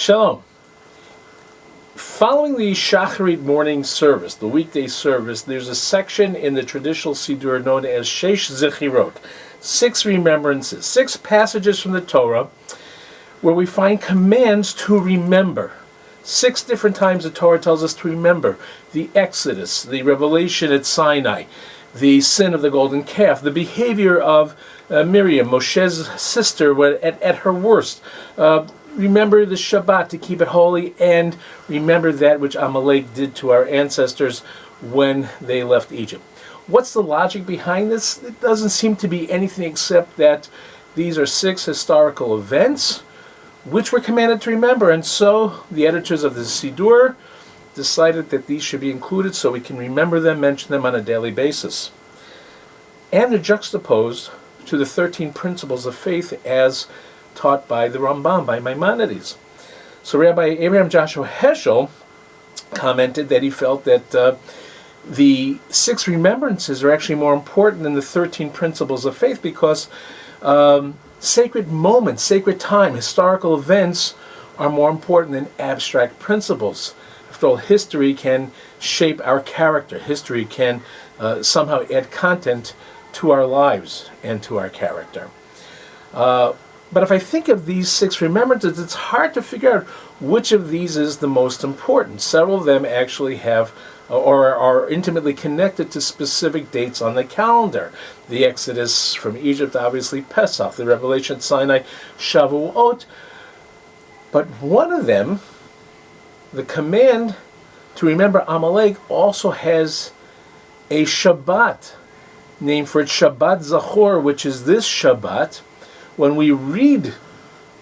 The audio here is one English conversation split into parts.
Shalom. Following the Shaharit morning service, the weekday service, there's a section in the traditional siddur known as Zakhor, 6 remembrances, 6 passages from the Torah where we find commands to remember. 6 different times the Torah tells us to remember the Exodus, the revelation at Sinai, the sin of the golden calf, the behavior of Miriam, Moshe's sister, at her worst. Remember the Shabbat to keep it holy, and remember that which Amalek did to our ancestors when they left Egypt. What's the logic behind this? It doesn't seem to be anything except that these are 6 historical events which we're commanded to remember, and so the editors of the Siddur decided that these should be included so we can remember them, mention them on a daily basis. And they're juxtaposed to the 13 principles of faith as taught by the Rambam, by Maimonides. So Rabbi Abraham Joshua Heschel commented that he felt that the 6 remembrances are actually more important than the 13 principles of faith because sacred moments, sacred time, historical events are more important than abstract principles. After all, history can shape our character. History can somehow add content to our lives and to our character. But if I think of these 6 remembrances, it's hard to figure out which of these is the most important. Several of them actually have or are intimately connected to specific dates on the calendar. The Exodus from Egypt, obviously Pesach, the revelation at Sinai, Shavuot. But one of them, the command to remember Amalek, also has a Shabbat, named for it Shabbat Zakhor, which is this Shabbat. When we read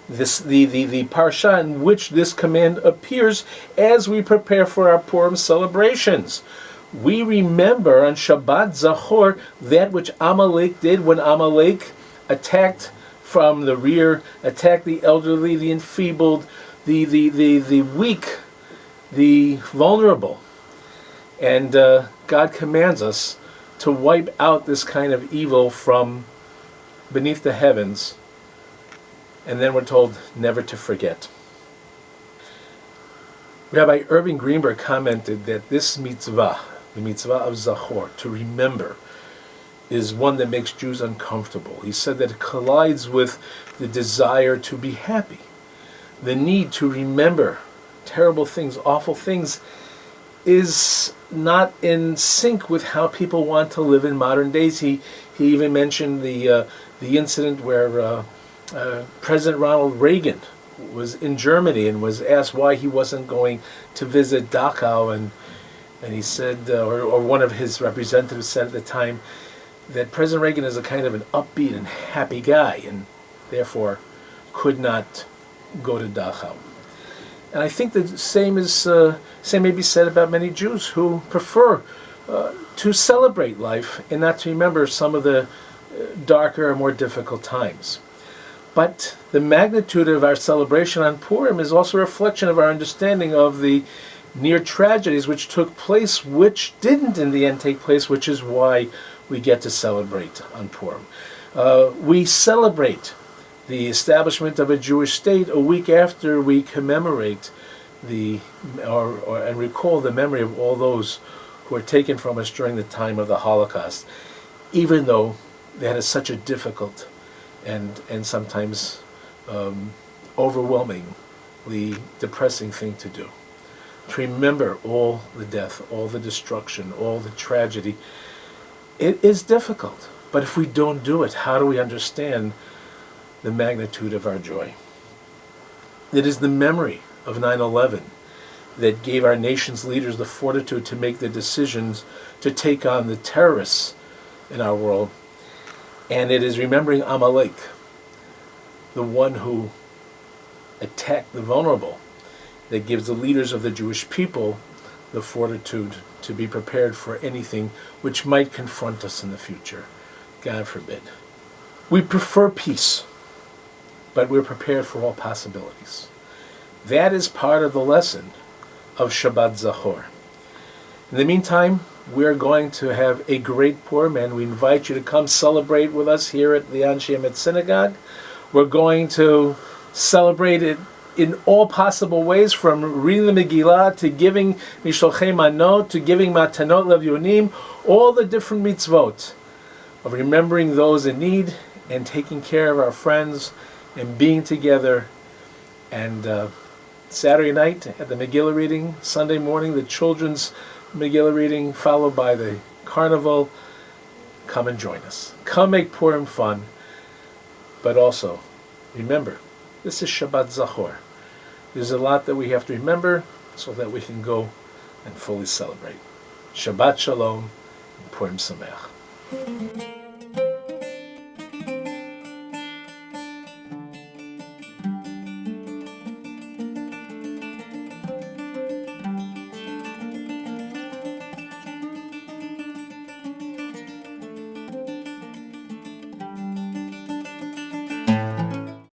this, the parsha in which this command appears as we prepare for our Purim celebrations, we remember on Shabbat Zakhor that which Amalek did when Amalek attacked from the rear, attacked the elderly, the enfeebled, the weak, the vulnerable. And God commands us to wipe out this kind of evil from beneath the heavens. And then we're told never to forget. Rabbi Irving Greenberg commented that this mitzvah, the mitzvah of Zakhor, to remember, is one that makes Jews uncomfortable. He said that it collides with the desire to be happy. The need to remember terrible things, awful things, is not in sync with how people want to live in modern days. He even mentioned the incident where President Ronald Reagan was in Germany and was asked why he wasn't going to visit Dachau, and he said, or one of his representatives said at the time, that President Reagan is a kind of an upbeat and happy guy, and therefore could not go to Dachau. And I think the same may be said about many Jews who prefer to celebrate life and not to remember some of the darker or more difficult times. But the magnitude of our celebration on Purim is also a reflection of our understanding of the near tragedies which took place, which didn't in the end take place, which is why we get to celebrate on Purim. We celebrate the establishment of a Jewish state a week after we commemorate and recall the memory of all those who were taken from us during the time of the Holocaust, even though that is such a difficult and sometimes overwhelmingly depressing thing to do. To remember all the death, all the destruction, all the tragedy. It is difficult, but if we don't do it, how do we understand the magnitude of our joy? It is the memory of 9/11 that gave our nation's leaders the fortitude to make the decisions to take on the terrorists in our world. And it is remembering Amalek, the one who attacked the vulnerable, that gives the leaders of the Jewish people the fortitude to be prepared for anything which might confront us in the future. God forbid. We prefer peace, but we're prepared for all possibilities. That is part of the lesson of Shabbat Zakhor. In the meantime, we're going to have a great Purim, and we invite you to come celebrate with us here at the Anshe Emet synagogue. We're going to celebrate it in all possible ways, from reading the Megillah to giving Mishlochei Manot to giving Matanot Levyonim, all the different mitzvot of remembering those in need and taking care of our friends and being together. And Saturday night at the Megillah reading, Sunday morning the children's Megillah reading, followed by the carnival. Come and join us. Come make Purim fun. But also, remember, this is Shabbat Zakhor. There's a lot that we have to remember so that we can go and fully celebrate. Shabbat Shalom and Purim Sameach.